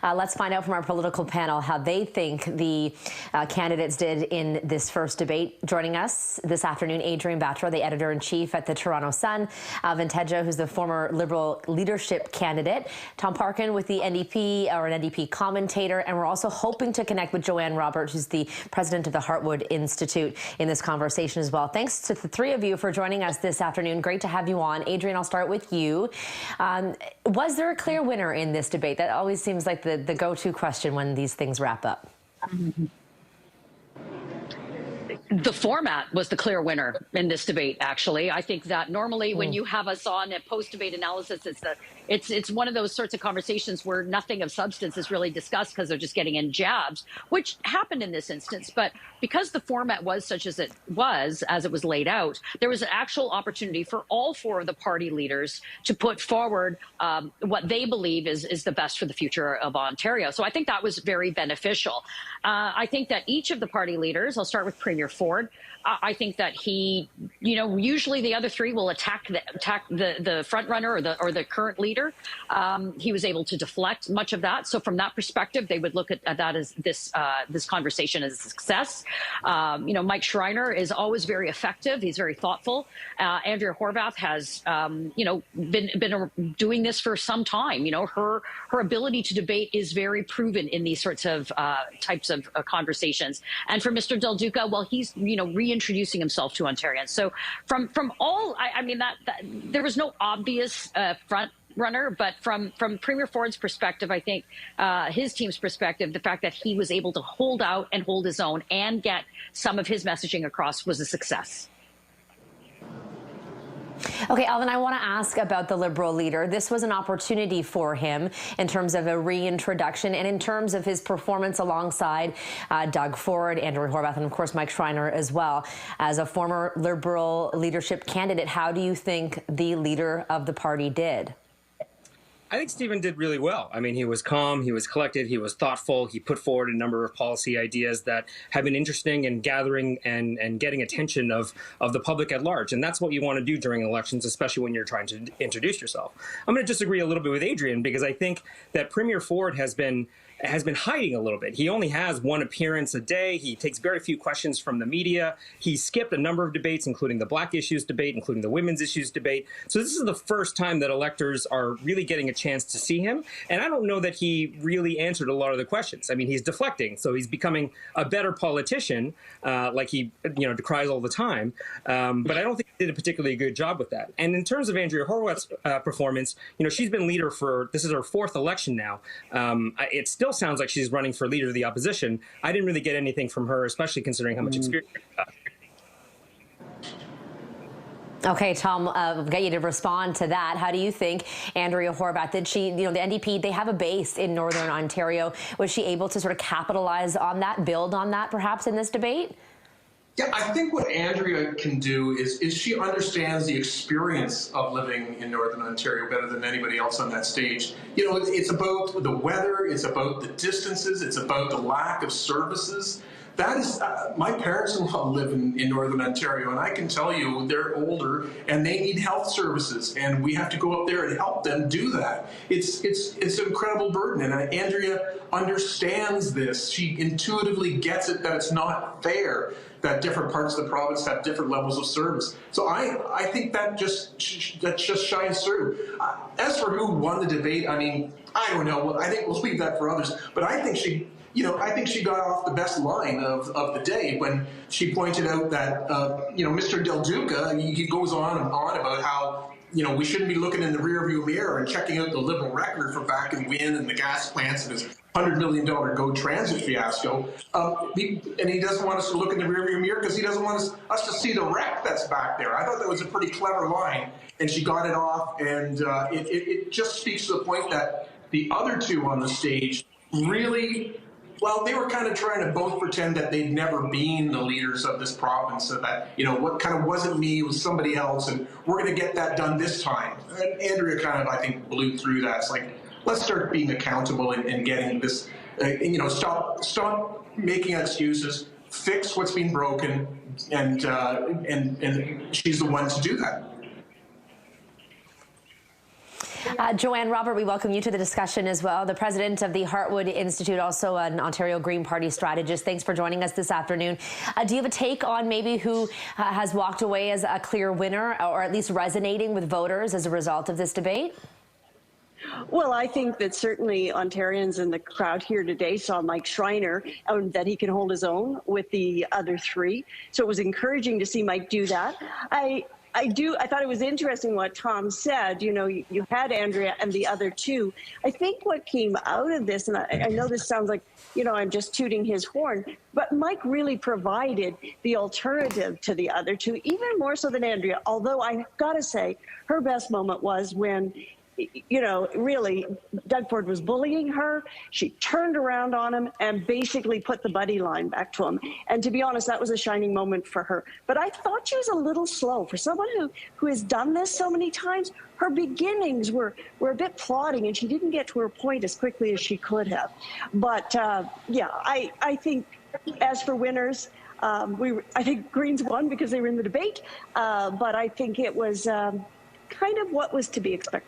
Let's find out from our political panel how they think the candidates did in this first debate. Joining us this afternoon, Adrian Batra, the editor-in-chief at the Toronto Sun, Alvin Tedja, who's the former Liberal leadership candidate, Tom Parkin with the NDP, or an NDP commentator, and we're also hoping to connect with Joanne Roberts, who's the president of the Heartwood Institute, in this conversation as well. Thanks to the three of you for joining us this afternoon. Great to have you on. Adrian, I'll start with you. Was there a clear winner in this debate? That always seems like the go-to question when these things wrap up. The format was the clear winner in this debate, actually. I think that normally when you have us on a post-debate analysis, it's one of those sorts of conversations where nothing of substance is really discussed because they're just getting in jabs, which happened in this instance. But because the format was such as it was laid out, there was an actual opportunity for all four of the party leaders to put forward what they believe is the best for the future of Ontario. So I think that was very beneficial. I think that each of the party leaders, I'll start with Premier Ford, I think that he, usually the other three will attack the front runner or the current leader. He was able to deflect much of that. So from that perspective, they would look at that as this conversation as a success. Mike Schreiner is always very effective. He's very thoughtful. Andrea Horvath has, been doing this for some time. Her ability to debate is very proven in these sorts of types of conversations. And for Mr. Del Duca, well, he's, reintroducing himself to Ontarians. So from all, I mean, that there was no obvious front runner, but from Premier Ford's perspective, I think his team's perspective, the fact that he was able to hold out and hold his own and get some of his messaging across was a success. Okay, Alvin, I want to ask about the Liberal leader. This was an opportunity for him in terms of a reintroduction and in terms of his performance alongside Doug Ford, Andrew Horvath, and of course Mike Schreiner as well. As a former Liberal leadership candidate, how do you think the leader of the party did? I think Stephen did really well. I mean, he was calm, he was collected, he was thoughtful. He put forward a number of policy ideas that have been interesting and gathering and getting attention of the public at large. And that's what you want to do during elections, especially when you're trying to introduce yourself. I'm going to disagree a little bit with Adrian because I think that Premier Ford has been hiding a little bit. He only has one appearance a day. He takes very few questions from the media. He skipped a number of debates, including the Black issues debate, including the women's issues debate. So this is the first time that electors are really getting a chance to see him. And I don't know that he really answered a lot of the questions. I mean, he's deflecting, so he's becoming a better politician, like he decries all the time. But I don't think he did a particularly good job with that. And in terms of Andrea Horwath's performance, she's been leader this is her fourth election now. It still sounds like she's running for leader of the opposition. I didn't really get anything from her, especially considering how much experience she got. Okay, Tom, we'll get you to respond to that. How do you think Andrea Horvath, did she, the NDP, they have a base in Northern Ontario. Was she able to sort of capitalize on that, build on that perhaps in this debate? Yeah, I think what Andrea can do is she understands the experience of living in Northern Ontario better than anybody else on that stage. It's about the weather, it's about the distances, it's about the lack of services. That is, my parents-in-law live in Northern Ontario, and I can tell you they're older and they need health services, and we have to go up there and help them do that. It's an incredible burden, and Andrea understands this. She intuitively gets it that it's not fair that different parts of the province have different levels of service. So I think that just shines through. As for who won the debate, I mean, I don't know. I think we'll leave that for others. But I think she got off the best line of the day when she pointed out that, Mr. Del Duca, he goes on and on about how, we shouldn't be looking in the rearview mirror and checking out the Liberal record for back and win and the gas plants and his $100 million GO Transit fiasco. And he doesn't want us to look in the rearview mirror because he doesn't want us to see the wreck that's back there. I thought that was a pretty clever line, and she got it off, and it just speaks to the point that the other two on the stage really, well, they were kind of trying to both pretend that they'd never been the leaders of this province, so that, what kind of wasn't me, it was somebody else, and we're going to get that done this time. And Andrea kind of, I think, blew through that. It's like, let's start being accountable and getting this, stop making excuses, fix what's been broken, and she's the one to do that. Joanne, Robert, we welcome you to the discussion as well. The president of the Heartwood Institute, also an Ontario Green Party strategist. Thanks for joining us this afternoon. Do you have a take on maybe who has walked away as a clear winner, or at least resonating with voters as a result of this debate? Well, I think that certainly Ontarians in the crowd here today saw Mike Schreiner, that he can hold his own with the other three. So it was encouraging to see Mike do that. I thought it was interesting what Tom said. You know, you had Andrea and the other two. I think what came out of this, and I know this sounds like, you know, I'm just tooting his horn, but Mike really provided the alternative to the other two, even more so than Andrea. Although I got to say, her best moment was when, you know, really, Doug Ford was bullying her. She turned around on him and basically put the buddy line back to him. And to be honest, that was a shining moment for her. But I thought she was a little slow. For someone who has done this so many times, her beginnings were a bit plodding, and she didn't get to her point as quickly as she could have. But, yeah, I think as for winners, I think Greens won because they were in the debate. But I think it was kind of what was to be expected.